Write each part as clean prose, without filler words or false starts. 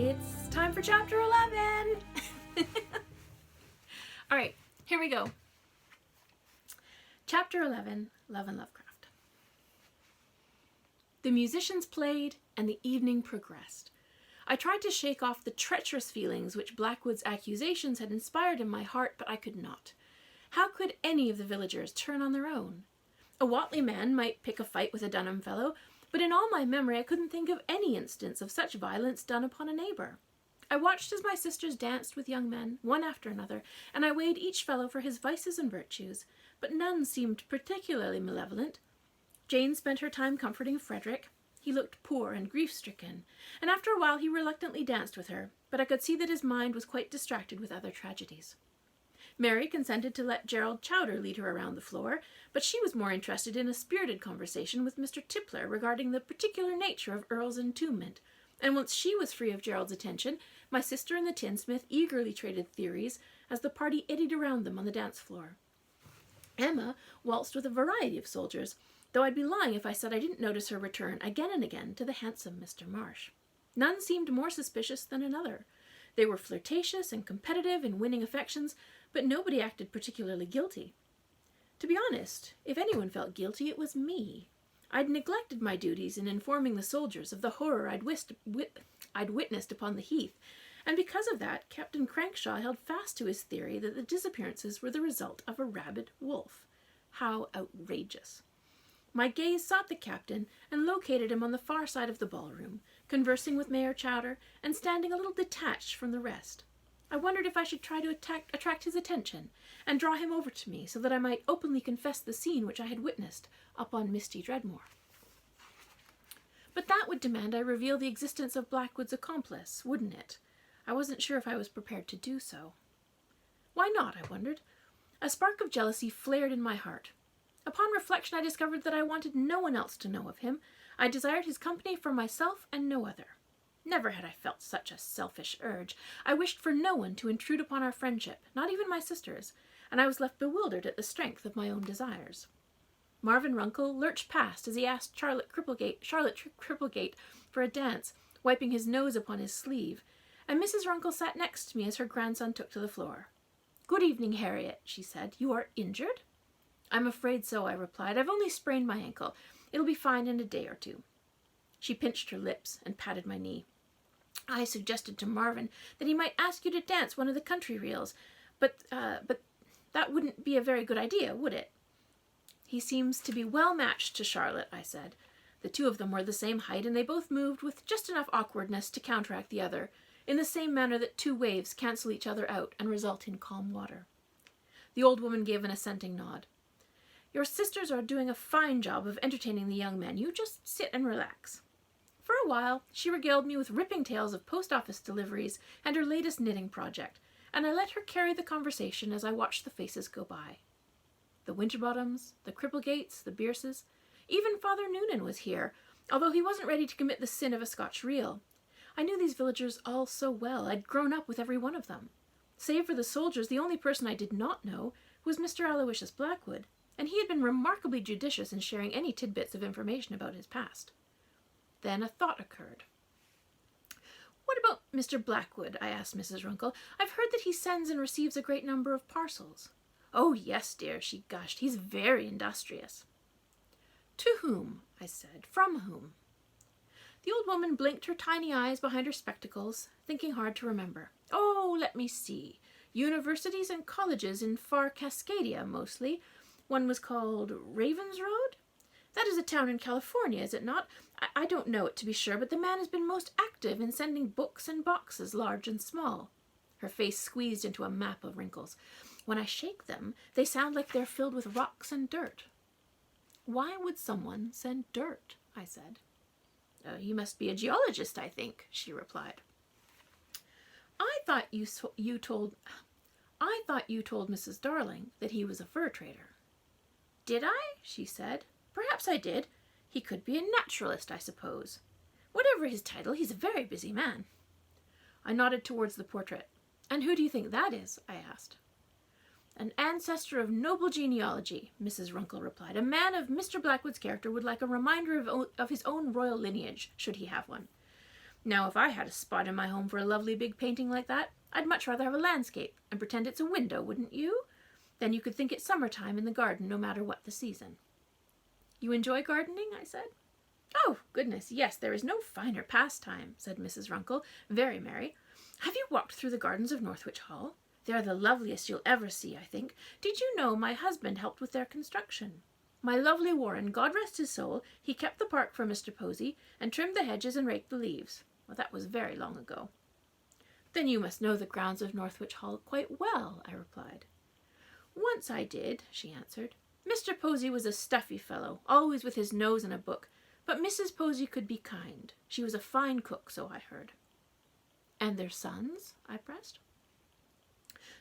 It's time for chapter 11! Alright, here we go. Chapter 11, Love and Lovecraft. The musicians played, and the evening progressed. I tried to shake off the treacherous feelings which Blackwood's accusations had inspired in my heart, but I could not. How could any of the villagers turn on their own? A Whatley man might pick a fight with a Dunham fellow, but in all my memory I couldn't think of any instance of such violence done upon a neighbour. I watched as my sisters danced with young men, one after another, and I weighed each fellow for his vices and virtues, but none seemed particularly malevolent. Jane spent her time comforting Frederick. He looked poor and grief-stricken, and after a while he reluctantly danced with her, but I could see that his mind was quite distracted with other tragedies. Mary consented to let Gerald Chowder lead her around the floor, but she was more interested in a spirited conversation with Mr. Tippler regarding the particular nature of Earl's entombment, and once she was free of Gerald's attention, my sister and the tinsmith eagerly traded theories as the party eddied around them on the dance floor. Emma waltzed with a variety of soldiers, though I'd be lying if I said I didn't notice her return again and again to the handsome Mr. Marsh. None seemed more suspicious than another. They were flirtatious and competitive in winning affections, but nobody acted particularly guilty. To be honest, if anyone felt guilty, it was me. I'd neglected my duties in informing the soldiers of the horror I'd witnessed upon the heath, and because of that, Captain Crankshaw held fast to his theory that the disappearances were the result of a rabid wolf. How outrageous! My gaze sought the captain and located him on the far side of the ballroom, conversing with Mayor Chowder and standing a little detached from the rest. I wondered if I should try to attract his attention and draw him over to me so that I might openly confess the scene which I had witnessed up on Misty Dreadmore. But that would demand I reveal the existence of Blackwood's accomplice, wouldn't it? I wasn't sure if I was prepared to do so. Why not, I wondered. A spark of jealousy flared in my heart. Upon reflection, I discovered that I wanted no one else to know of him. I desired his company for myself and no other. Never had I felt such a selfish urge. I wished for no one to intrude upon our friendship, not even my sisters, and I was left bewildered at the strength of my own desires. Marvin Runkle lurched past as he asked Charlotte Cripplegate for a dance, wiping his nose upon his sleeve, and Mrs. Runkle sat next to me as her grandson took to the floor. "Good evening, Harriet," she said. "You are injured?" "I'm afraid so," I replied. "I've only sprained my ankle. It'll be fine in a day or two." She pinched her lips and patted my knee. "I suggested to Marvin that he might ask you to dance one of the country reels, but that wouldn't be a very good idea, would it?" "He seems to be well matched to Charlotte," I said. The two of them were the same height, and they both moved with just enough awkwardness to counteract the other, in the same manner that two waves cancel each other out and result in calm water. The old woman gave an assenting nod. "Your sisters are doing a fine job of entertaining the young men. You just sit and relax." For a while, she regaled me with ripping tales of post-office deliveries and her latest knitting project, and I let her carry the conversation as I watched the faces go by. The Winterbottoms, the Cripplegates, the Bierces, even Father Noonan was here, although he wasn't ready to commit the sin of a Scotch reel. I knew these villagers all so well. I'd grown up with every one of them. Save for the soldiers, the only person I did not know was Mr. Aloysius Blackwood, and he had been remarkably judicious in sharing any tidbits of information about his past. Then a thought occurred. "What about Mr. Blackwood?" I asked Mrs. Runkle. "I've heard that he sends and receives a great number of parcels." "Oh, yes, dear," she gushed. "He's very industrious." "To whom?" I said. "From whom?" The old woman blinked her tiny eyes behind her spectacles, thinking hard to remember. "Oh, let me see. Universities and colleges in far Cascadia, mostly. One was called Ravensroad? That is a town in California, is it not? I don't know it to be sure, but the man has been most active in sending books and boxes, large and small." Her face squeezed into a map of wrinkles. "When I shake them, they sound like they're filled with rocks and dirt." "Why would someone send dirt?" I said. "He must be a geologist, I think," she replied. I thought you told Mrs. Darling that he was a fur trader." "Did I?" she said. "Perhaps I did. He could be a naturalist, I suppose. Whatever his title, he's a very busy man." I nodded towards the portrait. "And who do you think that is?" I asked. "An ancestor of noble genealogy," Mrs. Runkle replied. "A man of Mr. Blackwood's character would like a reminder of his own royal lineage, should he have one. Now, if I had a spot in my home for a lovely big painting like that, I'd much rather have a landscape and pretend it's a window, wouldn't you? Then you could think it's summertime in the garden no matter what the season. You enjoy gardening? I said. Oh, goodness, yes, there is no finer pastime, said Mrs. Runkle, very merry. Have you walked through the gardens of Northwich Hall? They are the loveliest you'll ever see, I think. Did you know my husband helped with their construction? My lovely Warren, God rest his soul, he kept the park for Mr. Posy, and trimmed the hedges and raked the leaves. Well, that was very long ago. Then you must know the grounds of Northwich Hall quite well, I replied. Once I did, she answered. Mr. Posy was a stuffy fellow, always with his nose in a book, but Mrs. Posy could be kind. She was a fine cook, so I heard. And their sons? I pressed.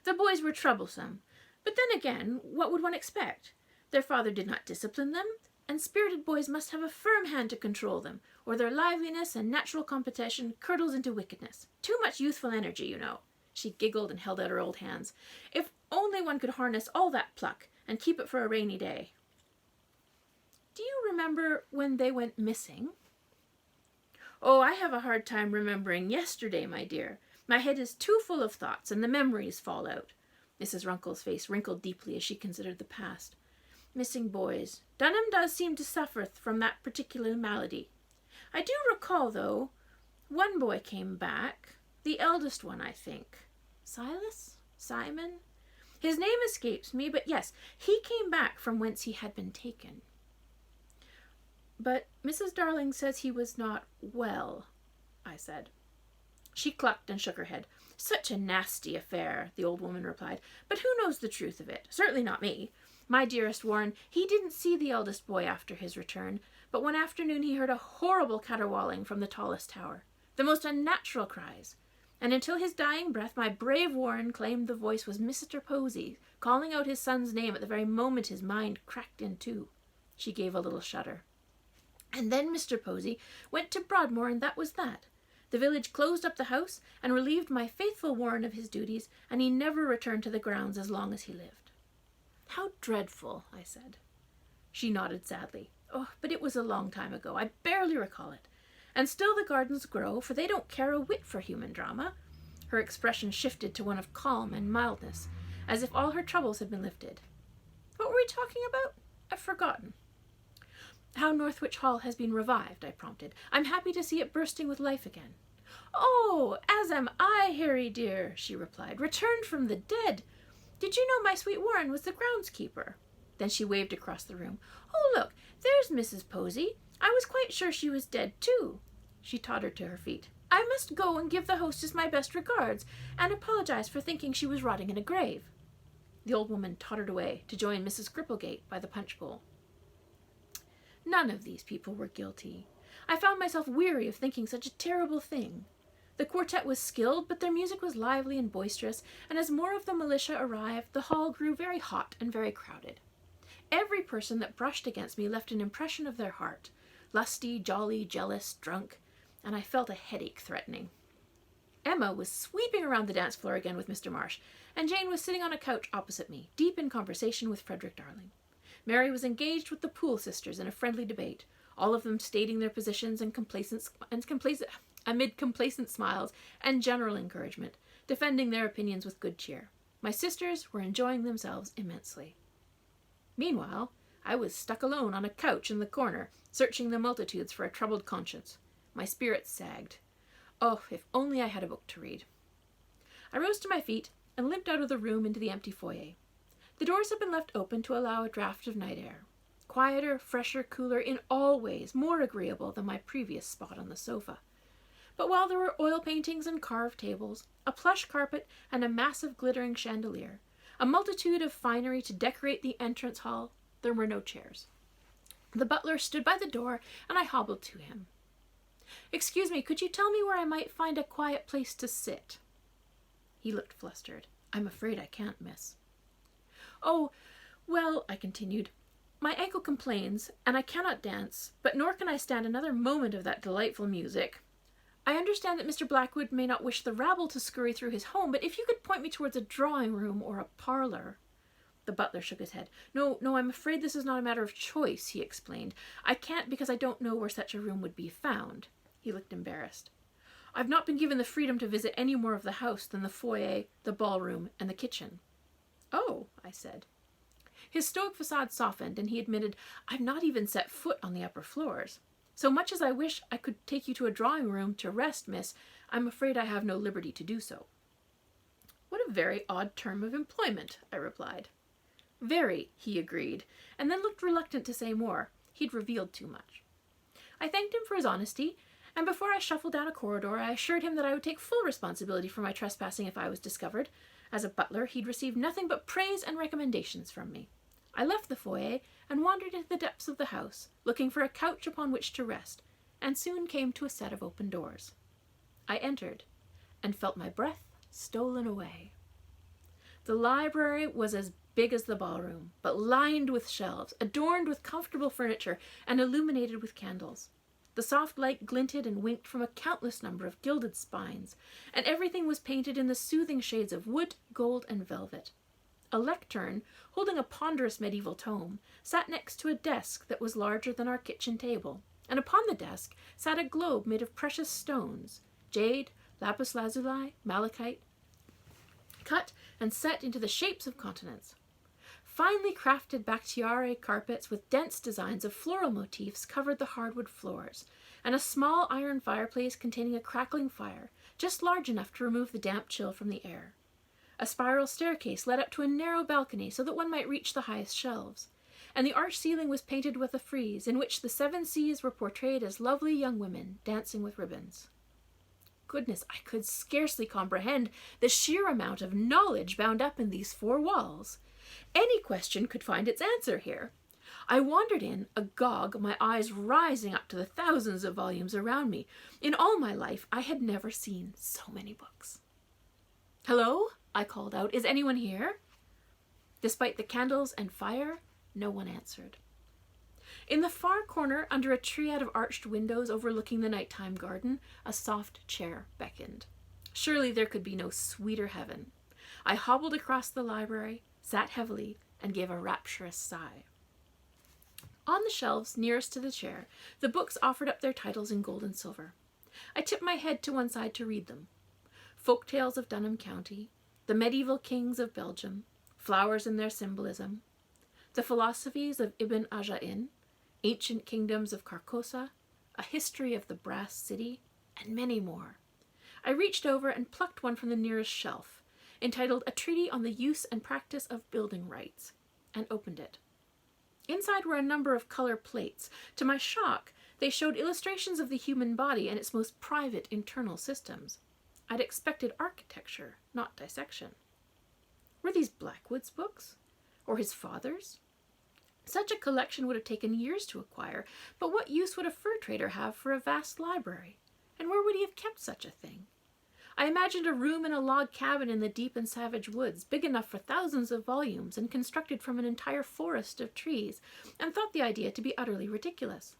The boys were troublesome, but then again, what would one expect? Their father did not discipline them, and spirited boys must have a firm hand to control them, or their liveliness and natural competition curdles into wickedness. Too much youthful energy, you know. She giggled and held out her old hands. If only one could harness all that pluck and keep it for a rainy day. Do you remember when they went missing? Oh, I have a hard time remembering yesterday, my dear. My head is too full of thoughts, and the memories fall out. Mrs. Runkle's face wrinkled deeply as she considered the past. Missing boys. Dunham does seem to suffer from that particular malady. I do recall, though, one boy came back. The eldest one, I think. Silas? Simon? His name escapes me, but yes, he came back from whence he had been taken. But Mrs. Darling says he was not well, I said. She clucked and shook her head. Such a nasty affair, the old woman replied. But who knows the truth of it? Certainly not me. My dearest Warren, he didn't see the eldest boy after his return, but one afternoon he heard a horrible caterwauling from the tallest tower, the most unnatural cries. And until his dying breath, my brave Warren claimed the voice was Mr. Posy, calling out his son's name at the very moment his mind cracked in two. She gave a little shudder. And then Mr. Posy went to Broadmoor, and that was that. The village closed up the house and relieved my faithful Warren of his duties, and he never returned to the grounds as long as he lived. How dreadful, I said. She nodded sadly. Oh, but it was a long time ago. I barely recall it. And still the gardens grow, for they don't care a whit for human drama. Her expression shifted to one of calm and mildness, as if all her troubles had been lifted. What were we talking about? I've forgotten. How Northwich Hall has been revived, I prompted. I'm happy to see it bursting with life again. Oh, as am I, Harry dear, she replied, returned from the dead. Did you know my sweet Warren was the groundskeeper? Then she waved across the room. Oh, look, there's Mrs. Posy. I was quite sure she was dead, too. She tottered to her feet. I must go and give the hostess my best regards, and apologize for thinking she was rotting in a grave. The old woman tottered away to join Mrs. Cripplegate by the punch bowl. None of these people were guilty. I found myself weary of thinking such a terrible thing. The quartet was skilled, but their music was lively and boisterous, and as more of the militia arrived, the hall grew very hot and very crowded. Every person that brushed against me left an impression of their heart, lusty, jolly, jealous, drunk, and I felt a headache threatening. Emma was sweeping around the dance floor again with Mr. Marsh, and Jane was sitting on a couch opposite me, deep in conversation with Frederick Darling. Mary was engaged with the Poole sisters in a friendly debate, all of them stating their positions amid complacent smiles and general encouragement, defending their opinions with good cheer. My sisters were enjoying themselves immensely. Meanwhile, I was stuck alone on a couch in the corner, searching the multitudes for a troubled conscience. My spirits sagged. Oh, if only I had a book to read. I rose to my feet and limped out of the room into the empty foyer. The doors had been left open to allow a draught of night air. Quieter, fresher, cooler, in all ways more agreeable than my previous spot on the sofa. But while there were oil paintings and carved tables, a plush carpet and a massive glittering chandelier, a multitude of finery to decorate the entrance hall, there were no chairs. The butler stood by the door, and I hobbled to him. "Excuse me, could you tell me where I might find a quiet place to sit?" He looked flustered. "I'm afraid I can't, miss." "Oh, well," I continued, "my ankle complains, and I cannot dance, but nor can I stand another moment of that delightful music. I understand that Mr. Blackwood may not wish the rabble to scurry through his home, but if you could point me towards a drawing-room or a parlor—" The butler shook his head. No, I'm afraid this is not a matter of choice," he explained. "I can't because I don't know where such a room would be found." He looked embarrassed. I've not been given the freedom to visit any more of the house than the foyer, the ballroom, and the kitchen. Oh, I said. His stoic facade softened, and he admitted, I've not even set foot on the upper floors. So much as I wish I could take you to a drawing room to rest, miss, I'm afraid I have no liberty to do so. What a very odd term of employment, I replied. Very, he agreed, and then looked reluctant to say more. He'd revealed too much. I thanked him for his honesty, and before I shuffled down a corridor, I assured him that I would take full responsibility for my trespassing if I was discovered. As a butler, he'd received nothing but praise and recommendations from me. I left the foyer and wandered into the depths of the house, looking for a couch upon which to rest, and soon came to a set of open doors. I entered, and felt my breath stolen away. The library was as big as the ballroom, but lined with shelves, adorned with comfortable furniture, and illuminated with candles. The soft light glinted and winked from a countless number of gilded spines, and everything was painted in the soothing shades of wood, gold, and velvet. A lectern, holding a ponderous medieval tome, sat next to a desk that was larger than our kitchen table, and upon the desk sat a globe made of precious stones, jade, lapis lazuli, malachite, cut and set into the shapes of continents. Finely crafted Bakhtiari carpets with dense designs of floral motifs covered the hardwood floors, and a small iron fireplace containing a crackling fire, just large enough to remove the damp chill from the air. A spiral staircase led up to a narrow balcony so that one might reach the highest shelves, and the arched ceiling was painted with a frieze in which the seven seas were portrayed as lovely young women dancing with ribbons. Goodness, I could scarcely comprehend the sheer amount of knowledge bound up in these four walls. Any question could find its answer here. I wandered in, agog, my eyes rising up to the thousands of volumes around me. In all my life, I had never seen so many books. "Hello?" I called out. "Is anyone here?" Despite the candles and fire, no one answered. In the far corner, under a triad of arched windows overlooking the nighttime garden, a soft chair beckoned. Surely there could be no sweeter heaven. I hobbled across the library, sat heavily, and gave a rapturous sigh. On the shelves nearest to the chair, the books offered up their titles in gold and silver. I tipped my head to one side to read them. Folk Tales of Dunham County, The Medieval Kings of Belgium, Flowers and Their Symbolism, The Philosophies of Ibn Aja'in, Ancient Kingdoms of Carcosa, A History of the Brass City, and many more. I reached over and plucked one from the nearest shelf, entitled A Treatise on the Use and Practice of Building Rites, and opened it. Inside were a number of color plates. To my shock, they showed illustrations of the human body and its most private internal systems. I'd expected architecture, not dissection. Were these Blackwood's books? Or his father's? Such a collection would have taken years to acquire, but what use would a fur trader have for a vast library? And where would he have kept such a thing? I imagined a room in a log cabin in the deep and savage woods, big enough for thousands of volumes and constructed from an entire forest of trees, and thought the idea to be utterly ridiculous.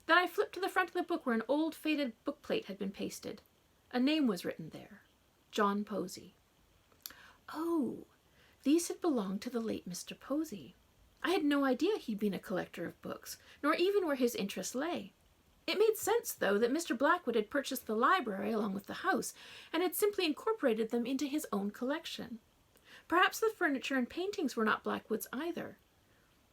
Then I flipped to the front of the book where an old faded bookplate had been pasted. A name was written there, John Posey. Oh, these had belonged to the late Mr. Posey. I had no idea he'd been a collector of books, nor even where his interest lay. It made sense, though, that Mr. Blackwood had purchased the library along with the house, and had simply incorporated them into his own collection. Perhaps the furniture and paintings were not Blackwood's either.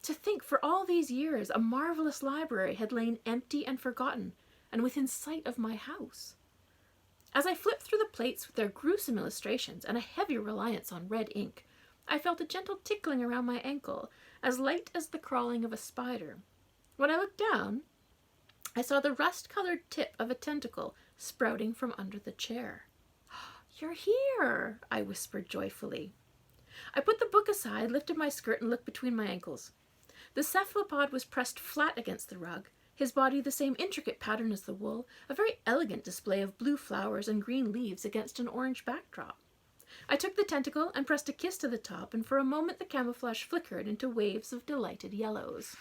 To think, for all these years, a marvelous library had lain empty and forgotten, and within sight of my house. As I flipped through the plates with their gruesome illustrations and a heavy reliance on red ink, I felt a gentle tickling around my ankle, as light as the crawling of a spider. When I looked down, I saw the rust-colored tip of a tentacle sprouting from under the chair. "You're here," I whispered joyfully. I put the book aside, lifted my skirt, and looked between my ankles. The cephalopod was pressed flat against the rug, his body the same intricate pattern as the wool, a very elegant display of blue flowers and green leaves against an orange backdrop. I took the tentacle and pressed a kiss to the top, and for a moment the camouflage flickered into waves of delighted yellows.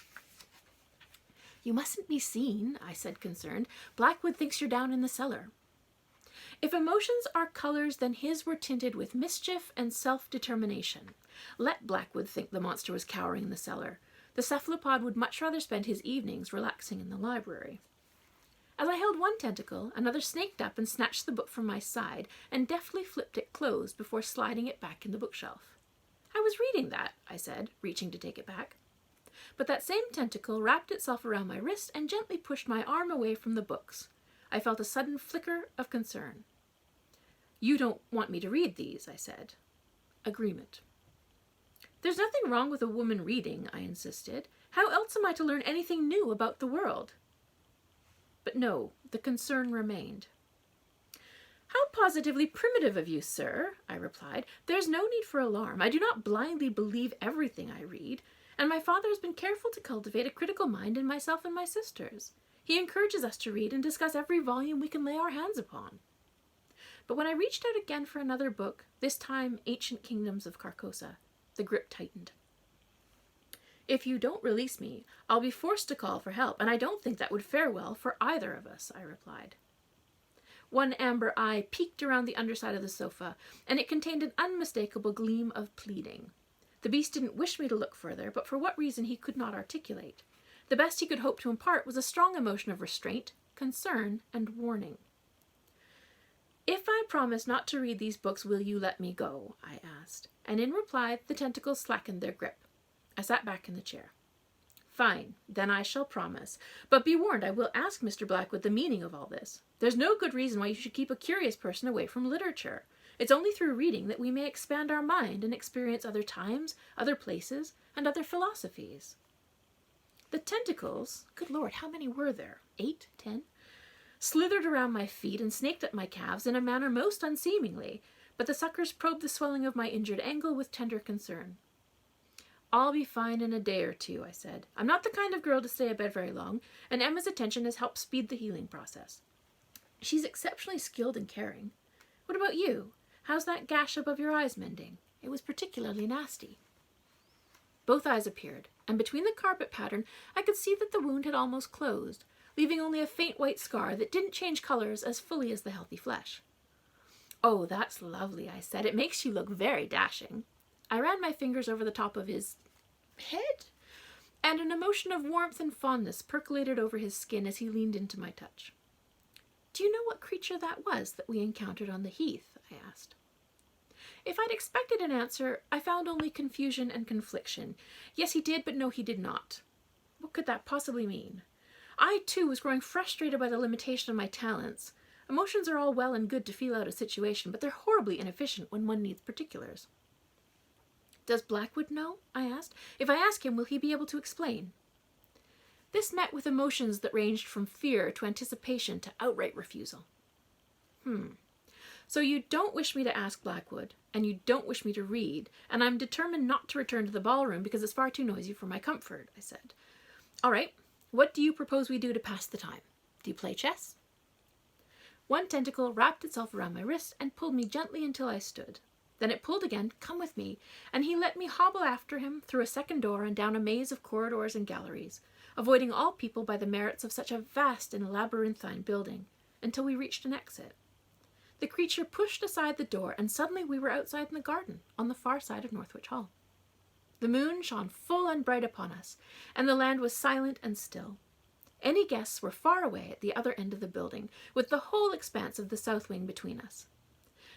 "You mustn't be seen," I said, concerned. "Blackwood thinks you're down in the cellar." If emotions are colors, then his were tinted with mischief and self-determination. Let Blackwood think the monster was cowering in the cellar. The cephalopod would much rather spend his evenings relaxing in the library. As I held one tentacle, another snaked up and snatched the book from my side and deftly flipped it closed before sliding it back in the bookshelf. "I was reading that," I said, reaching to take it back. But that same tentacle wrapped itself around my wrist and gently pushed my arm away from the books. I felt a sudden flicker of concern. "You don't want me to read these," I said. Agreement. "There's nothing wrong with a woman reading," I insisted. "How else am I to learn anything new about the world?" But no, the concern remained. "How positively primitive of you, sir," I replied. "There's no need for alarm. I do not blindly believe everything I read, and my father has been careful to cultivate a critical mind in myself and my sisters. He encourages us to read and discuss every volume we can lay our hands upon." But when I reached out again for another book, this time Ancient Kingdoms of Carcosa, the grip tightened. "If you don't release me, I'll be forced to call for help, and I don't think that would fare well for either of us," I replied. One amber eye peeked around the underside of the sofa, and it contained an unmistakable gleam of pleading. The beast didn't wish me to look further, but for what reason he could not articulate. The best he could hope to impart was a strong emotion of restraint, concern, and warning. "If I promise not to read these books, will you let me go?" I asked, and in reply the tentacles slackened their grip. I sat back in the chair. "Fine, then I shall promise. But be warned, I will ask Mr. Blackwood the meaning of all this. There's no good reason why you should keep a curious person away from literature. It's only through reading that we may expand our mind and experience other times, other places, and other philosophies." The tentacles, good Lord, how many were there? 8, 10? Slithered around my feet and snaked at my calves in a manner most unseemingly, but the suckers probed the swelling of my injured ankle with tender concern. "I'll be fine in a day or two," I said. "I'm not the kind of girl to stay abed very long, and Emma's attention has helped speed the healing process. She's exceptionally skilled and caring. What about you? How's that gash above your eyes mending? It was particularly nasty." Both eyes appeared, and between the carpet pattern I could see that the wound had almost closed, leaving only a faint white scar that didn't change colors as fully as the healthy flesh. "Oh, that's lovely," I said. "It makes you look very dashing." I ran my fingers over the top of his head, and an emotion of warmth and fondness percolated over his skin as he leaned into my touch. "Do you know what creature that was that we encountered on the heath?" I asked. If I'd expected an answer, I found only confusion and confliction. Yes, he did, but no, he did not. What could that possibly mean? I, too, was growing frustrated by the limitation of my talents. Emotions are all well and good to feel out a situation, but they're horribly inefficient when one needs particulars. "Does Blackwood know?" I asked. "If I ask him, will he be able to explain?" This met with emotions that ranged from fear to anticipation to outright refusal. "So you don't wish me to ask Blackwood, and you don't wish me to read, and I'm determined not to return to the ballroom because it's far too noisy for my comfort," I said. "All right, what do you propose we do to pass the time? Do you play chess?" One tentacle wrapped itself around my wrist and pulled me gently until I stood. Then it pulled again, "Come with me," and he let me hobble after him through a second door and down a maze of corridors and galleries, avoiding all people by the merits of such a vast and labyrinthine building, until we reached an exit. The creature pushed aside the door, and suddenly we were outside in the garden, on the far side of Northwich Hall. The moon shone full and bright upon us, and the land was silent and still. Any guests were far away at the other end of the building, with the whole expanse of the south wing between us.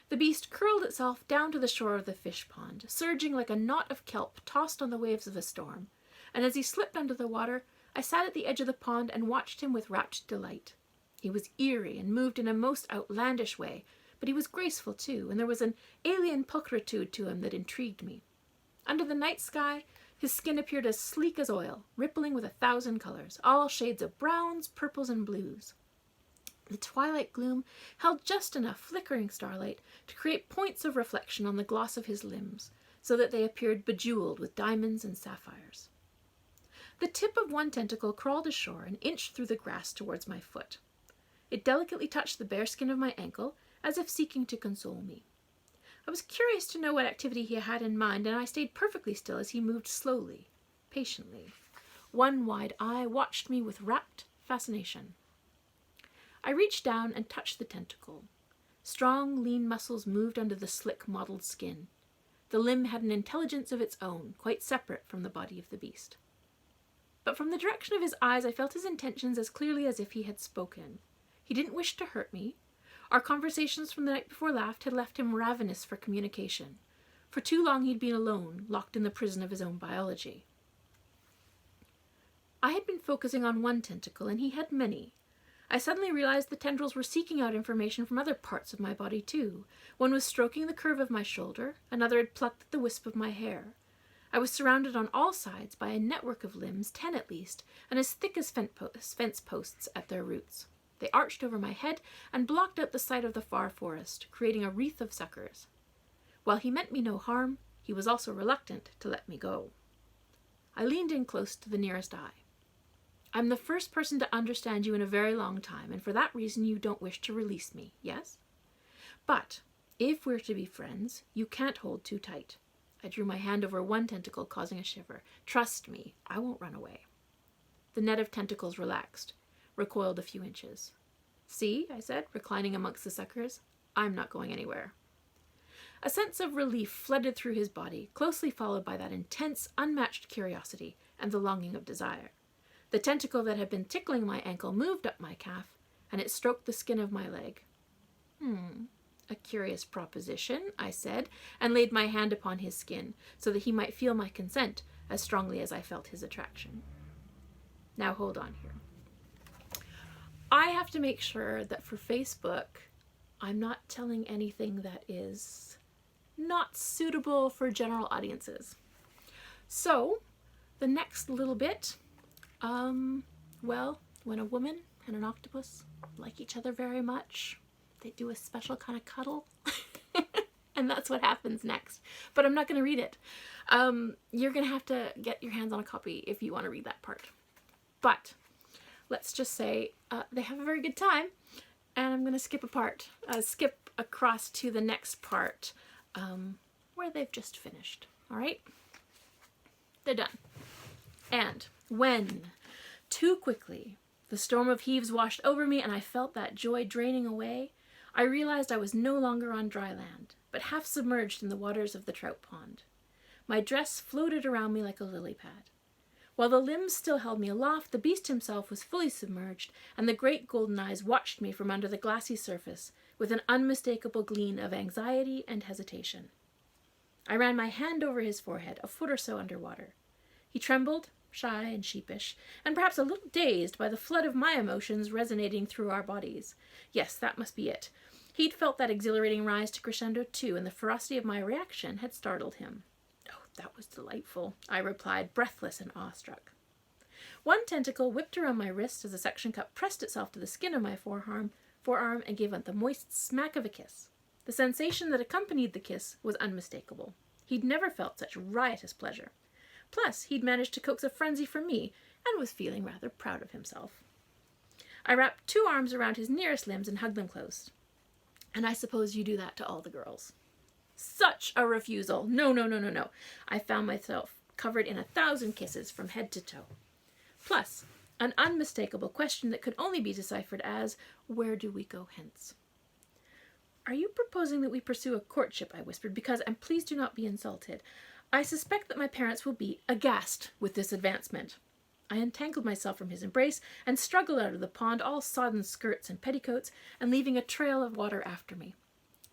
The beast curled itself down to the shore of the fish pond, surging like a knot of kelp tossed on the waves of a storm, and as he slipped under the water, I sat at the edge of the pond and watched him with rapt delight. He was eerie and moved in a most outlandish way, but he was graceful too, and there was an alien pulchritude to him that intrigued me. Under the night sky, his skin appeared as sleek as oil, rippling with 1,000 colors, all shades of browns, purples, and blues. The twilight gloom held just enough flickering starlight to create points of reflection on the gloss of his limbs, so that they appeared bejeweled with diamonds and sapphires. The tip of one tentacle crawled ashore and inched through the grass towards my foot. It delicately touched the bare skin of my ankle, as if seeking to console me. I was curious to know what activity he had in mind, and I stayed perfectly still as he moved slowly, patiently. One wide eye watched me with rapt fascination. I reached down and touched the tentacle. Strong, lean muscles moved under the slick, mottled skin. The limb had an intelligence of its own, quite separate from the body of the beast. But from the direction of his eyes I felt his intentions as clearly as if he had spoken. He didn't wish to hurt me. Our conversations from the night before last had left him ravenous for communication. For too long he'd been alone, locked in the prison of his own biology. I had been focusing on one tentacle, and he had many. I suddenly realized the tendrils were seeking out information from other parts of my body too. One was stroking the curve of my shoulder, another had plucked at the wisp of my hair. I was surrounded on all sides by a network of limbs, 10 at least, and as thick as fence posts at their roots. They arched over my head and blocked out the sight of the far forest, creating a wreath of suckers. While he meant me no harm, he was also reluctant to let me go. I leaned in close to the nearest eye. I'm the first person to understand you in a very long time, and for that reason you don't wish to release me, yes? But if we're to be friends, you can't hold too tight. I drew my hand over one tentacle, causing a shiver. Trust me, I won't run away. The net of tentacles relaxed, recoiled a few inches. See, I said, reclining amongst the suckers, I'm not going anywhere. A sense of relief flooded through his body, closely followed by that intense, unmatched curiosity and the longing of desire. The tentacle that had been tickling my ankle moved up my calf, and it stroked the skin of my leg. A curious proposition, I said, and laid my hand upon his skin, so that he might feel my consent as strongly as I felt his attraction. Now hold on here. I have to make sure that for Facebook, I'm not telling anything that is not suitable for general audiences. So, the next little bit, well, when a woman and an octopus like each other very much, they do a special kind of cuddle. And that's what happens next. But I'm not going to read it. You're going to have to get your hands on a copy if you want to read that part. But let's just say they have a very good time. And I'm going to skip across to the next part where they've just finished. All right? They're done. And when, too quickly, the storm of heaves washed over me and I felt that joy draining away, I realized I was no longer on dry land, but half submerged in the waters of the trout pond. My dress floated around me like a lily pad. While the limbs still held me aloft, the beast himself was fully submerged, and the great golden eyes watched me from under the glassy surface with an unmistakable gleam of anxiety and hesitation. I ran my hand over his forehead, a foot or so underwater. He trembled, shy and sheepish, and perhaps a little dazed by the flood of my emotions resonating through our bodies. Yes, that must be it. He'd felt that exhilarating rise to crescendo too, and the ferocity of my reaction had startled him. Oh, that was delightful, I replied, breathless and awestruck. One tentacle whipped around my wrist as the suction cup pressed itself to the skin of my forearm and gave it the moist smack of a kiss. The sensation that accompanied the kiss was unmistakable. He'd never felt such riotous pleasure. Plus, he'd managed to coax a frenzy from me and was feeling rather proud of himself. I wrapped 2 arms around his nearest limbs and hugged them close. And I suppose you do that to all the girls. Such a refusal. No. I found myself covered in 1,000 kisses from head to toe. Plus, an unmistakable question that could only be deciphered as, where do we go hence? Are you proposing that we pursue a courtship, I whispered, because, and please do not be insulted, I suspect that my parents will be aghast with this advancement. I entangled myself from his embrace and struggled out of the pond, all sodden skirts and petticoats, and leaving a trail of water after me.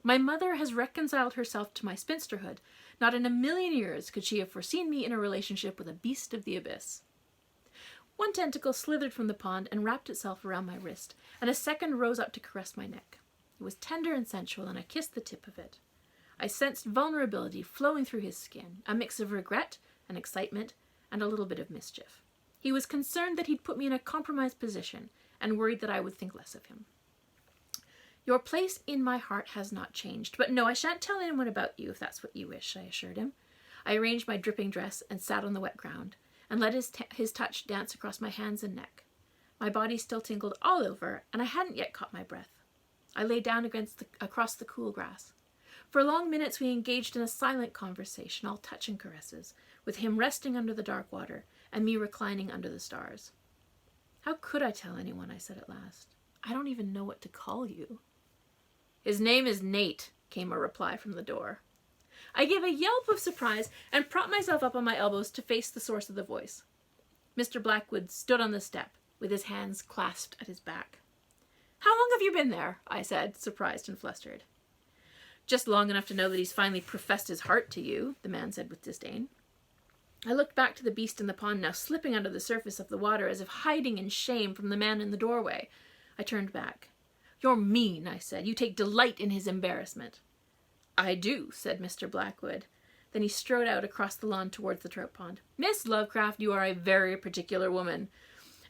My mother has reconciled herself to my spinsterhood. Not in a million years could she have foreseen me in a relationship with a beast of the abyss. One tentacle slithered from the pond and wrapped itself around my wrist, and a second rose up to caress my neck. It was tender and sensual, and I kissed the tip of it. I sensed vulnerability flowing through his skin, a mix of regret and excitement and a little bit of mischief. He was concerned that he'd put me in a compromised position and worried that I would think less of him. Your place in my heart has not changed, but no, I shan't tell anyone about you if that's what you wish, I assured him. I arranged my dripping dress and sat on the wet ground and let his touch dance across my hands and neck. My body still tingled all over, and I hadn't yet caught my breath. I lay down across the cool grass. For long minutes we engaged in a silent conversation, all touch and caresses, with him resting under the dark water and me reclining under the stars. How could I tell anyone, I said at last. I don't even know what to call you. His name is Nate, came a reply from the door. I gave a yelp of surprise and propped myself up on my elbows to face the source of the voice. Mr. Blackwood stood on the step with his hands clasped at his back. How long have you been there? I said, surprised and flustered. Just long enough to know that he's finally professed his heart to you, the man said with disdain. I looked back to the beast in the pond, now slipping under the surface of the water as if hiding in shame from the man in the doorway. I turned back. You're mean, I said. You take delight in his embarrassment. I do, said Mr. Blackwood. Then he strode out across the lawn towards the trout pond. Miss Lovecraft, you are a very particular woman.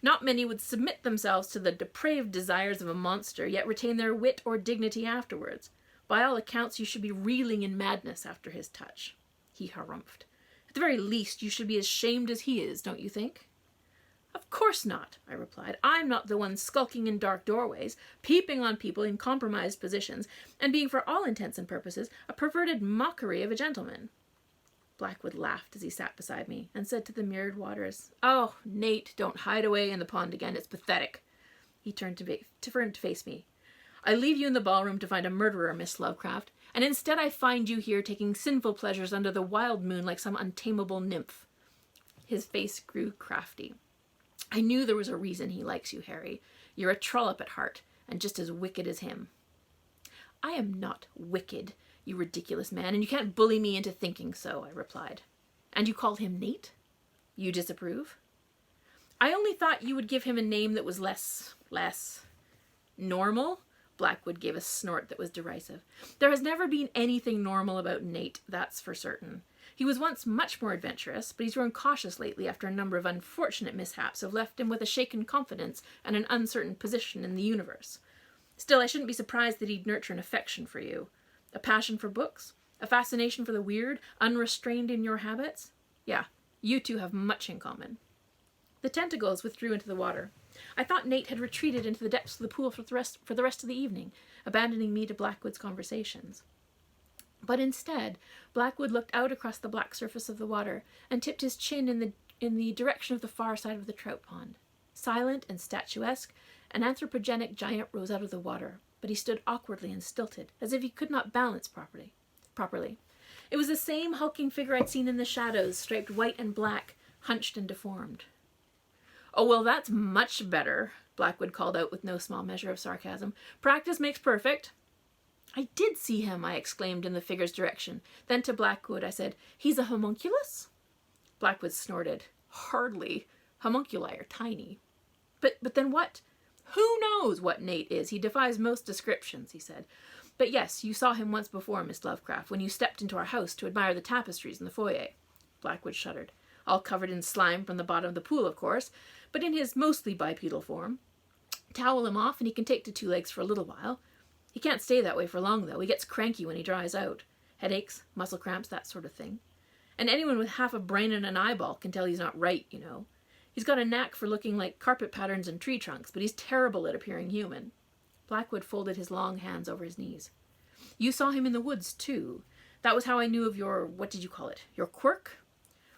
Not many would submit themselves to the depraved desires of a monster, yet retain their wit or dignity afterwards. By all accounts, you should be reeling in madness after his touch. He harumphed. At the very least, you should be as shamed as he is, don't you think? Of course not, I replied. I'm not the one skulking in dark doorways, peeping on people in compromised positions, and being for all intents and purposes a perverted mockery of a gentleman. Blackwood laughed as he sat beside me, and said to the mirrored waters, Oh, Nate, don't hide away in the pond again. It's pathetic. He turned to face me. I leave you in the ballroom to find a murderer, Miss Lovecraft, and instead I find you here taking sinful pleasures under the wild moon like some untamable nymph. His face grew crafty. I knew there was a reason he likes you, Harry. You're a trollop at heart, and just as wicked as him. I am not wicked, you ridiculous man, and you can't bully me into thinking so, I replied. And you called him Nate? You disapprove? I only thought you would give him a name that was less normal. Blackwood gave a snort that was derisive. There has never been anything normal about Nate, that's for certain. He was once much more adventurous, but he's grown cautious lately after a number of unfortunate mishaps have left him with a shaken confidence and an uncertain position in the universe. Still, I shouldn't be surprised that he'd nurture an affection for you. A passion for books? A fascination for the weird, unrestrained in your habits? Yeah, you two have much in common. The tentacles withdrew into the water. I thought Nate had retreated into the depths of the pool for the rest of the evening, abandoning me to Blackwood's conversations. But instead, Blackwood looked out across the black surface of the water and tipped his chin in the direction of the far side of the trout pond. Silent and statuesque, an anthropogenic giant rose out of the water, but he stood awkwardly and stilted, as if he could not balance properly. It was the same hulking figure I'd seen in the shadows, striped white and black, hunched and deformed. Oh, well, that's much better, Blackwood called out with no small measure of sarcasm. Practice makes perfect. I did see him, I exclaimed in the figure's direction. Then to Blackwood I said, He's a homunculus? Blackwood snorted. Hardly. Homunculi are tiny. But then what? Who knows what Nate is? He defies most descriptions, he said. But yes, you saw him once before, Miss Lovecraft, when you stepped into our house to admire the tapestries in the foyer. Blackwood shuddered. All covered in slime from the bottom of the pool, of course, but in his mostly bipedal form. Towel him off and he can take to 2 legs for a little while. He can't stay that way for long, though. He gets cranky when he dries out. Headaches, muscle cramps, that sort of thing. And anyone with half a brain and an eyeball can tell he's not right, you know. He's got a knack for looking like carpet patterns and tree trunks, but he's terrible at appearing human. Blackwood folded his long hands over his knees. You saw him in the woods, too. That was how I knew of your, what did you call it, your quirk?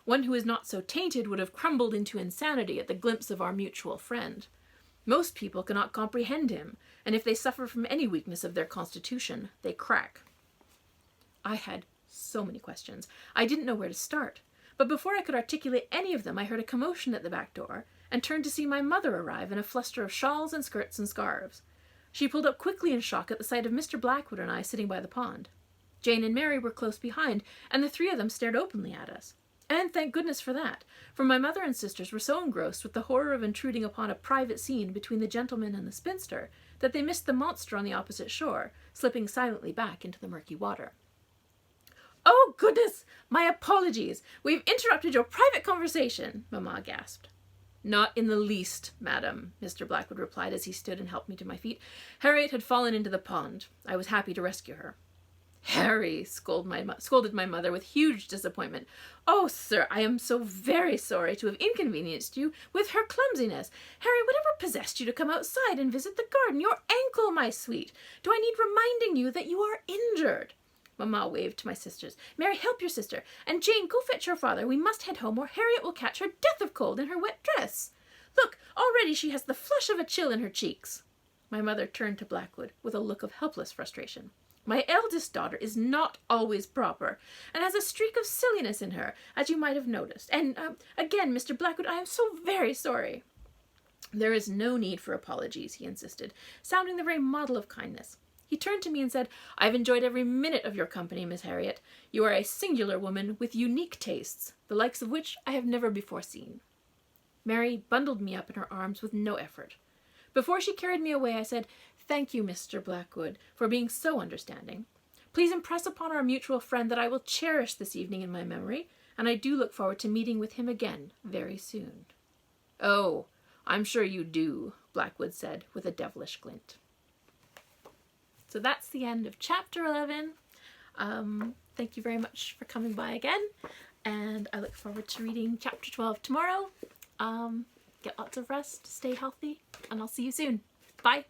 One who is not so tainted would have crumbled into insanity at the glimpse of our mutual friend. Most people cannot comprehend him, and if they suffer from any weakness of their constitution, they crack. I had so many questions. I didn't know where to start. But before I could articulate any of them, I heard a commotion at the back door, and turned to see my mother arrive in a fluster of shawls and skirts and scarves. She pulled up quickly in shock at the sight of Mr. Blackwood and I sitting by the pond. Jane and Mary were close behind, and the 3 of them stared openly at us. And thank goodness for that, for my mother and sisters were so engrossed with the horror of intruding upon a private scene between the gentleman and the spinster that they missed the monster on the opposite shore, slipping silently back into the murky water. Oh, goodness! My apologies! We've interrupted your private conversation, Mamma gasped. Not in the least, madam, Mr. Blackwood replied as he stood and helped me to my feet. Harriet had fallen into the pond. I was happy to rescue her. Harry, scolded my mother with huge disappointment. Oh, sir, I am so very sorry to have inconvenienced you with her clumsiness. Harry, whatever possessed you to come outside and visit the garden? Your ankle, my sweet. Do I need reminding you that you are injured? Mamma waved to my sisters. Mary, help your sister. And Jane, go fetch your father. We must head home or Harriet will catch her death of cold in her wet dress. Look, already she has the flush of a chill in her cheeks. My mother turned to Blackwood with a look of helpless frustration. My eldest daughter is not always proper, and has a streak of silliness in her, as you might have noticed. And, again, Mr. Blackwood, I am so very sorry. There is no need for apologies, he insisted, sounding the very model of kindness. He turned to me and said, I've enjoyed every minute of your company, Miss Harriet. You are a singular woman with unique tastes, the likes of which I have never before seen. Mary bundled me up in her arms with no effort. Before she carried me away, I said, Thank you, Mr. Blackwood, for being so understanding. Please impress upon our mutual friend that I will cherish this evening in my memory, and I do look forward to meeting with him again very soon. Oh, I'm sure you do, Blackwood said with a devilish glint. So that's the end of chapter 11. Thank you very much for coming by again, and I look forward to reading chapter 12 tomorrow. Get lots of rest, stay healthy, and I'll see you soon. Bye!